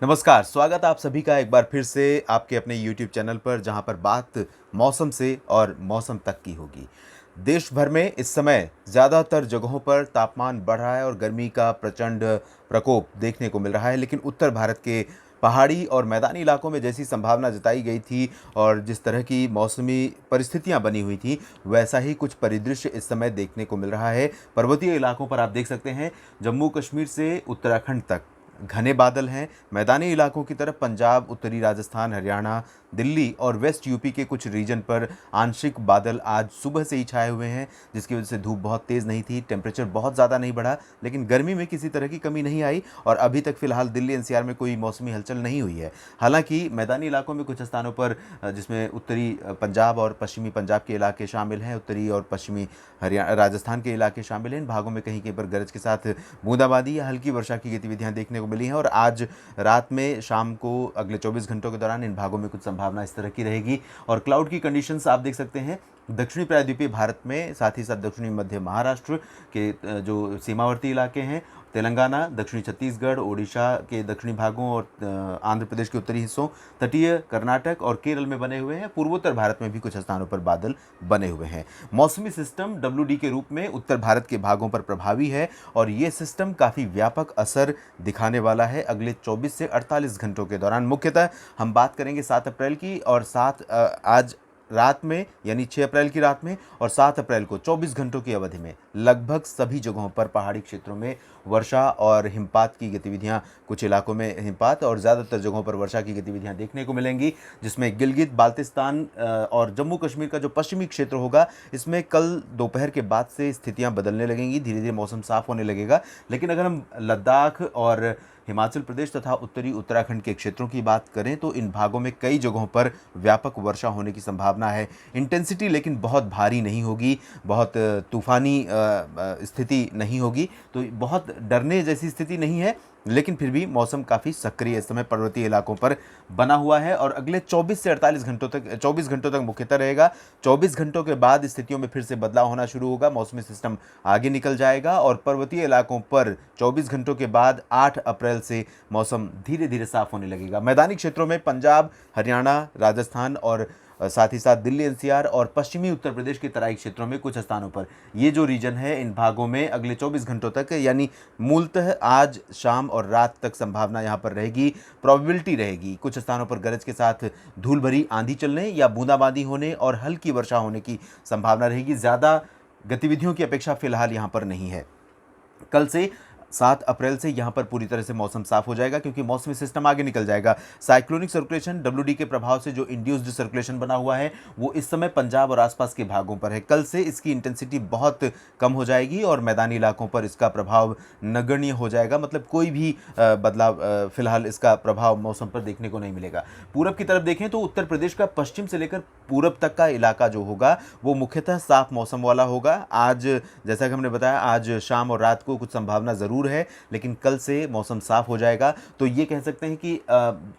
नमस्कार, स्वागत है आप सभी का एक बार फिर से आपके अपने YouTube चैनल पर, जहां पर बात मौसम से और मौसम तक की होगी। देश भर में इस समय ज़्यादातर जगहों पर तापमान बढ़ रहा है और गर्मी का प्रचंड प्रकोप देखने को मिल रहा है, लेकिन उत्तर भारत के पहाड़ी और मैदानी इलाकों में जैसी संभावना जताई गई थी और जिस तरह की मौसमी परिस्थितियां बनी हुई थी, वैसा ही कुछ परिदृश्य इस समय देखने को मिल रहा है। पर्वतीय इलाकों पर आप देख सकते हैं, जम्मू कश्मीर से उत्तराखंड तक घने बादल हैं। मैदानी इलाकों की तरफ पंजाब, उत्तरी राजस्थान, हरियाणा, दिल्ली और वेस्ट यूपी के कुछ रीजन पर आंशिक बादल आज सुबह से ही छाए हुए हैं, जिसकी वजह से धूप बहुत तेज़ नहीं थी, टेम्परेचर बहुत ज़्यादा नहीं बढ़ा, लेकिन गर्मी में किसी तरह की कमी नहीं आई और अभी तक फ़िलहाल दिल्ली एनसीआर में कोई मौसमी हलचल नहीं हुई है। हालांकि मैदानी इलाकों में कुछ स्थानों पर जिसमें उत्तरी पंजाब और पश्चिमी पंजाब के इलाके शामिल हैं, उत्तरी और पश्चिमी हरियाणा राजस्थान के इलाके शामिल हैं। इन भागों में कहीं कहीं पर गरज के साथ बूंदाबांदी या हल्की वर्षा की गतिविधियां देखने को मिली हैं और आज रात में शाम को अगले 24 घंटों के दौरान इन भागों में कुछ संभावना इस तरह की रहेगी। और क्लाउड की कंडीशंस आप देख सकते हैं दक्षिणी प्रायद्वीपीय भारत में, साथ ही साथ दक्षिणी मध्य महाराष्ट्र के जो सीमावर्ती इलाके हैं, तेलंगाना, दक्षिणी छत्तीसगढ़, ओडिशा के दक्षिणी भागों और आंध्र प्रदेश के उत्तरी हिस्सों, तटीय कर्नाटक और केरल में बने हुए हैं। पूर्वोत्तर भारत में भी कुछ स्थानों पर बादल बने हुए हैं। मौसमी सिस्टम डब्ल्यूडी के रूप में उत्तर भारत के भागों पर प्रभावी है और ये सिस्टम काफ़ी व्यापक असर दिखाने वाला है अगले 24 से 48 घंटों के दौरान। मुख्यतः हम बात करेंगे 7 अप्रैल की और आज रात में यानी 6 अप्रैल की रात में और 7 अप्रैल को 24 घंटों की अवधि में लगभग सभी जगहों पर पहाड़ी क्षेत्रों में वर्षा और हिमपात की गतिविधियां, कुछ इलाकों में हिमपात और ज़्यादातर जगहों पर वर्षा की गतिविधियां देखने को मिलेंगी, जिसमें गिलगित बाल्टिस्तान और जम्मू कश्मीर का जो पश्चिमी क्षेत्र होगा, इसमें कल दोपहर के बाद से स्थितियां बदलने लगेंगी, धीरे धीरे मौसम साफ होने लगेगा। लेकिन अगर हम लद्दाख और हिमाचल प्रदेश तथा उत्तरी उत्तराखंड के क्षेत्रों की बात करें तो इन भागों में कई जगहों पर व्यापक वर्षा होने की संभावना है। इंटेंसिटी लेकिन बहुत भारी नहीं होगी, बहुत तूफ़ानी स्थिति नहीं होगी, तो बहुत डरने जैसी स्थिति नहीं है, लेकिन फिर भी मौसम काफ़ी सक्रिय इस समय पर्वतीय इलाकों पर बना हुआ है और अगले 24 से 48 घंटों तक 24 घंटों तक मुख्यतः रहेगा। 24 घंटों के बाद स्थितियों में फिर से बदलाव होना शुरू होगा, मौसमी सिस्टम आगे निकल जाएगा और पर्वतीय इलाकों पर 24 घंटों के बाद 8 अप्रैल से मौसम धीरे धीरे साफ होने लगेगा। मैदानी क्षेत्रों में पंजाब, हरियाणा, राजस्थान और साथ ही साथ दिल्ली एनसीआर और पश्चिमी उत्तर प्रदेश के तराई क्षेत्रों में कुछ स्थानों पर ये जो रीजन है, इन भागों में अगले 24 घंटों तक यानी मूलतः आज शाम और रात तक संभावना यहाँ पर रहेगी, प्रोबेबिलिटी रहेगी कुछ स्थानों पर गरज के साथ धूल भरी आंधी चलने या बूंदाबांदी होने और हल्की वर्षा होने की संभावना रहेगी। ज़्यादा गतिविधियों की अपेक्षा फिलहाल यहाँ पर नहीं है। कल से 7 अप्रैल से यहाँ पर पूरी तरह से मौसम साफ हो जाएगा क्योंकि मौसमी सिस्टम आगे निकल जाएगा। साइक्लोनिक सर्कुलेशन डब्ल्यूडी के प्रभाव से जो इंड्यूस्ड सर्कुलेशन बना हुआ है वो इस समय पंजाब और आसपास के भागों पर है। कल से इसकी इंटेंसिटी बहुत कम हो जाएगी और मैदानी इलाकों पर इसका प्रभाव नगण्य हो जाएगा, मतलब कोई भी बदलाव फिलहाल इसका प्रभाव मौसम पर देखने को नहीं मिलेगा। पूरब की तरफ देखें तो उत्तर प्रदेश का पश्चिम से लेकर पूरब तक का इलाका जो होगा वो मुख्यतः साफ मौसम वाला होगा। आज जैसा कि हमने बताया, आज शाम और रात को कुछ संभावना ज़रूर है, लेकिन कल से मौसम साफ हो जाएगा। तो ये कह सकते हैं कि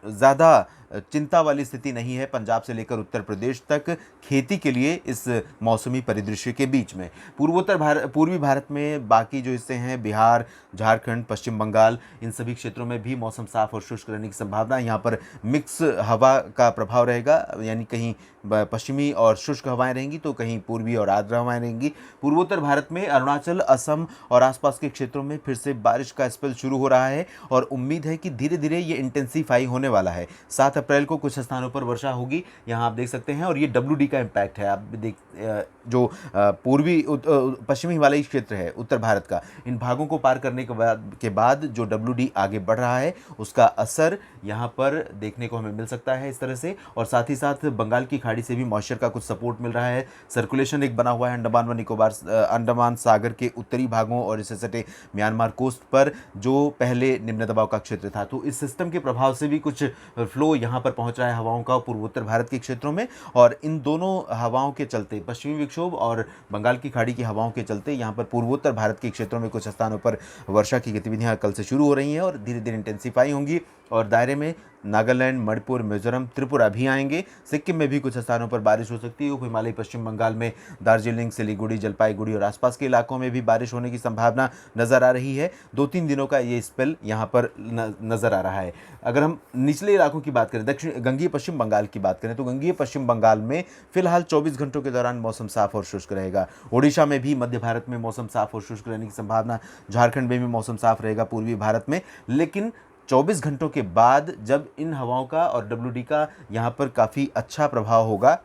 ज़्यादा चिंता वाली स्थिति नहीं है पंजाब से लेकर उत्तर प्रदेश तक खेती के लिए इस मौसमी परिदृश्य के बीच में। पूर्वी भारत में बाकी जो हिस्से हैं, बिहार, झारखंड, पश्चिम बंगाल, इन सभी क्षेत्रों में भी मौसम साफ और शुष्क रहने की संभावना। यहाँ पर मिक्स हवा का प्रभाव रहेगा, यानी कहीं पश्चिमी और शुष्क हवाएं रहेंगी तो कहीं पूर्वी और आर्द्र हवाएं रहेंगी। पूर्वोत्तर भारत में अरुणाचल, असम और आसपास के क्षेत्रों में फिर से बारिश का स्पेल शुरू हो रहा है और उम्मीद है कि धीरे धीरे ये इंटेंसीफाई होने वाला है। 7 अप्रैल को कुछ स्थानों पर वर्षा होगी, यहाँ आप देख सकते हैं, और ये डब्ल्यूडी का इम्पैक्ट है। आप जो पूर्वी पश्चिमी हिमालयी क्षेत्र है उत्तर भारत का, इन भागों को पार करने के बाद जो डब्ल्यूडी आगे बढ़ रहा है उसका असर यहाँ पर देखने को हमें मिल सकता है इस तरह से। और साथ ही साथ बंगाल की खाड़ी से भी मॉइस्चर का कुछ सपोर्ट मिल रहा है। सर्कुलेशन एक बना हुआ है अंडमान व निकोबार अंडमान सागर के उत्तरी भागों और इससे सटे म्यांमार कोस्ट पर, जो पहले निम्न दबाव का क्षेत्र था। तो इस सिस्टम के प्रभाव से भी कुछ फ्लो यहाँ पर पहुँच रहा है हवाओं का पूर्वोत्तर भारत के क्षेत्रों में, और इन दोनों हवाओं के चलते, पश्चिमी विक्षोभ और बंगाल की खाड़ी की हवाओं के चलते, यहाँ पर पूर्वोत्तर भारत के क्षेत्रों में कुछ स्थानों पर वर्षा की गतिविधियाँ कल से शुरू हो रही हैं और धीरे धीरे इंटेंसीफाई होंगी और दायरे में नागालैंड, मणिपुर, मिजोरम, त्रिपुरा भी आएंगे। सिक्किम में भी कुछ स्थानों पर बारिश हो सकती है। उप हिमालयी पश्चिम बंगाल में दार्जिलिंग, सिलीगुड़ी, जलपाईगुड़ी और आसपास के इलाकों में भी बारिश होने की संभावना नजर आ रही है। 2-3 दिनों का ये स्पेल यहाँ पर नजर आ रहा है। अगर हम निचले इलाकों की बात करें, दक्षिण गंगीय पश्चिम बंगाल की बात करें, तो गंगीय पश्चिम बंगाल में फिलहाल 24 घंटों के दौरान मौसम साफ और शुष्क रहेगा। ओडिशा में भी, मध्य भारत में मौसम साफ और शुष्क रहने की संभावना, झारखंड में भी मौसम साफ रहेगा, पूर्वी भारत में। लेकिन 24 घंटों के बाद जब इन हवाओं का और WD का यहाँ पर काफ़ी अच्छा प्रभाव होगा,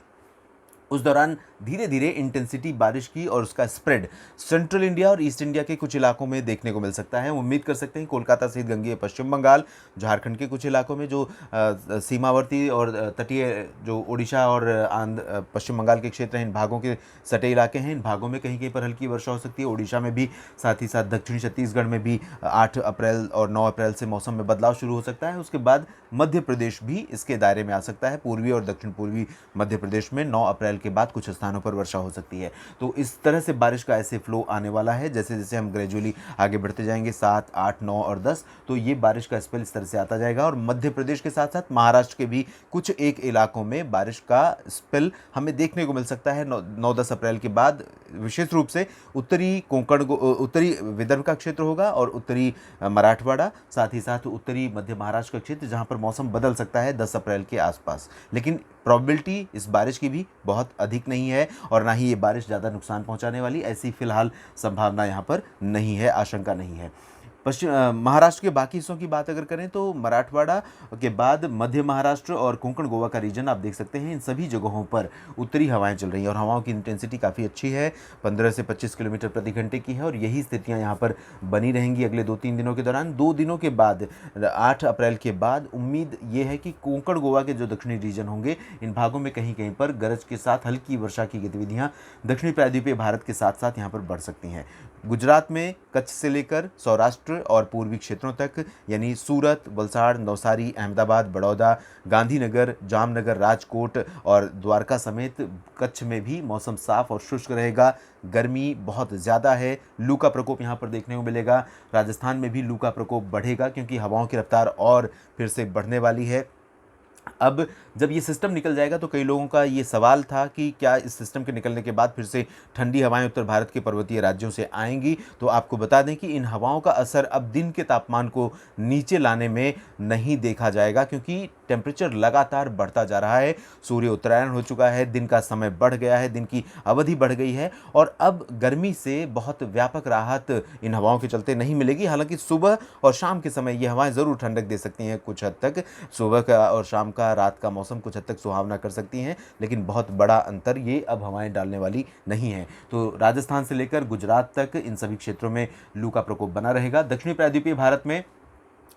उस दौरान धीरे धीरे इंटेंसिटी बारिश की और उसका स्प्रेड सेंट्रल इंडिया और ईस्ट इंडिया के कुछ इलाकों में देखने को मिल सकता है। उम्मीद कर सकते हैं कोलकाता सहित गंगीय पश्चिम बंगाल, झारखंड के कुछ इलाकों में, जो सीमावर्ती और तटीय जो ओडिशा और पश्चिम बंगाल के क्षेत्र हैं, इन भागों के सटे इलाके हैं, इन भागों में कहीं कहीं पर हल्की वर्षा हो सकती है। ओडिशा में भी, साथ ही साथ दक्षिणी छत्तीसगढ़ में भी 8 अप्रैल और 9 अप्रैल से मौसम में बदलाव शुरू हो सकता है। उसके बाद मध्य प्रदेश भी इसके दायरे में आ सकता है। पूर्वी और दक्षिण पूर्वी मध्य प्रदेश में 9 अप्रैल के बाद कुछ स्थानों पर वर्षा हो सकती है। तो इस तरह से बारिश का ऐसे फ्लो आने वाला है। जैसे जैसे हम ग्रेजुअली आगे बढ़ते जाएंगे 7, 8, 9 और 10, तो ये बारिश का स्पेल इस तरह से आता जाएगा। और मध्य प्रदेश के साथ साथ महाराष्ट्र के भी कुछ एक इलाकों में बारिश का स्पेल हमें देखने को मिल सकता है 9-10 अप्रैल के बाद। विशेष रूप से उत्तरी कोंकण, उत्तरी विदर्भ का क्षेत्र होगा और उत्तरी मराठवाड़ा, साथ ही साथ उत्तरी मध्य महाराष्ट्र का क्षेत्र, जहां पर मौसम बदल सकता है 10 अप्रैल के आसपास। लेकिन प्रोबेबिलिटी इस बारिश की भी बहुत अधिक नहीं है और ना ही ये बारिश ज़्यादा नुकसान पहुंचाने वाली, ऐसी फिलहाल संभावना यहाँ पर नहीं है, आशंका नहीं है। महाराष्ट्र के बाकी हिस्सों की बात अगर करें तो मराठवाड़ा के बाद मध्य महाराष्ट्र और कोंकण गोवा का रीजन आप देख सकते हैं, इन सभी जगहों पर उत्तरी हवाएं चल रही हैं और हवाओं की इंटेंसिटी काफ़ी अच्छी है, 15 से 25 किलोमीटर प्रति घंटे की है। और यही स्थितियां यहाँ पर बनी रहेंगी अगले 2-3 दिनों के दौरान। 2 दिनों के बाद 8 अप्रैल के बाद उम्मीद ये है कि कोंकण गोवा के जो दक्षिणी रीजन होंगे, इन भागों में कहीं कहीं पर गरज के साथ हल्की वर्षा की गतिविधियाँ दक्षिणी प्रायद्वीपीय भारत के साथ साथ यहाँ पर बढ़ सकती हैं। गुजरात में कच्छ से लेकर सौराष्ट्र और पूर्वी क्षेत्रों तक, यानी सूरत, वलसाड़, नवसारी, अहमदाबाद, बड़ौदा, गांधीनगर, जामनगर, राजकोट और द्वारका समेत कच्छ में भी मौसम साफ और शुष्क रहेगा। गर्मी बहुत ज़्यादा है, लू का प्रकोप यहाँ पर देखने को मिलेगा। राजस्थान में भी लू का प्रकोप बढ़ेगा क्योंकि हवाओं की रफ्तार और फिर से बढ़ने वाली है। अब जब ये सिस्टम निकल जाएगा तो कई लोगों का ये सवाल था कि क्या इस सिस्टम के निकलने के बाद फिर से ठंडी हवाएं उत्तर भारत के पर्वतीय राज्यों से आएंगी। तो आपको बता दें कि इन हवाओं का असर अब दिन के तापमान को नीचे लाने में नहीं देखा जाएगा क्योंकि टेम्परेचर लगातार बढ़ता जा रहा है। सूर्य उत्तरायण हो चुका है, दिन का समय बढ़ गया है, दिन की अवधि बढ़ गई है और अब गर्मी से बहुत व्यापक राहत इन हवाओं के चलते नहीं मिलेगी। हालांकि सुबह और शाम के समय ये हवाएं ज़रूर ठंडक दे सकती हैं कुछ हद तक। सुबह का और शाम का, रात का मौसम कुछ हद तक सुहावना कर सकती हैं, लेकिन बहुत बड़ा अंतर ये अब हवाएं डालने वाली नहीं है। तो राजस्थान से लेकर गुजरात तक इन सभी क्षेत्रों में लू का प्रकोप बना रहेगा। दक्षिणी प्रायद्वीपीय भारत में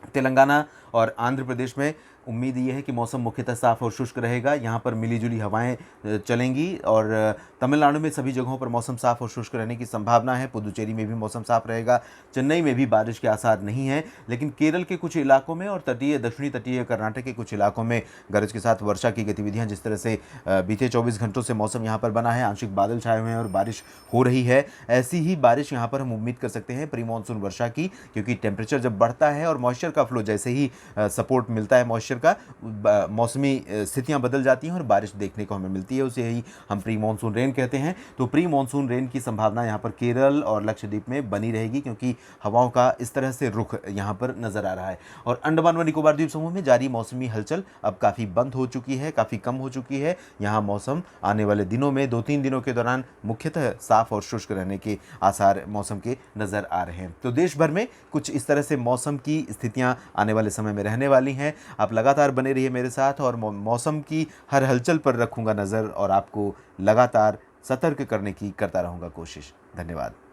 तेलंगाना और आंध्र प्रदेश में उम्मीद ये है कि मौसम मुख्यतः साफ और शुष्क रहेगा। यहाँ पर मिलीजुली हवाएं चलेंगी और तमिलनाडु में सभी जगहों पर मौसम साफ और शुष्क रहने की संभावना है। पुदुचेरी में भी मौसम साफ रहेगा। चेन्नई में भी बारिश के आसार नहीं है, लेकिन केरल के कुछ इलाकों में और दक्षिणी तटीय कर्नाटक के कुछ इलाकों में गरज के साथ वर्षा की गतिविधियाँ, जिस तरह से बीते 24 घंटों से मौसम यहाँ पर बना है, आंशिक बादल छाए हुए हैं और बारिश हो रही है, ऐसी ही बारिश यहाँ पर हम उम्मीद कर सकते हैं प्री मानसून वर्षा की। क्योंकि टेम्परेचर जब बढ़ता है और मॉइस्चर का फ्लो, जैसे ही सपोर्ट मिलता है मॉइस्चर का, मौसमी स्थितियां बदल जाती हैं और बारिश देखने को हमें मिलती है। उसे ही हम प्री मानसून रेन कहते हैं। तो प्री मानसून रेन की संभावना यहाँ पर केरल और लक्षद्वीप में बनी रहेगी क्योंकि हवाओं का इस तरह से रुख यहाँ पर नजर आ रहा है। और अंडमान व निकोबार द्वीप समूह में जारी मौसमी हलचल अब काफ़ी बंद हो चुकी है, काफ़ी कम हो चुकी है। यहाँ मौसम आने वाले दिनों में 2-3 दिनों के दौरान मुख्यतः साफ और शुष्क रहने के आसार मौसम के नज़र आ रहे हैं। तो देश भर में कुछ इस तरह से मौसम की स्थितियाँ आने वाले समय में रहने वाली हैं। आप लगातार बने रहिए मेरे साथ और मौसम की हर हलचल पर रखूंगा नज़र और आपको लगातार सतर्क करने की करता रहूंगा कोशिश। धन्यवाद।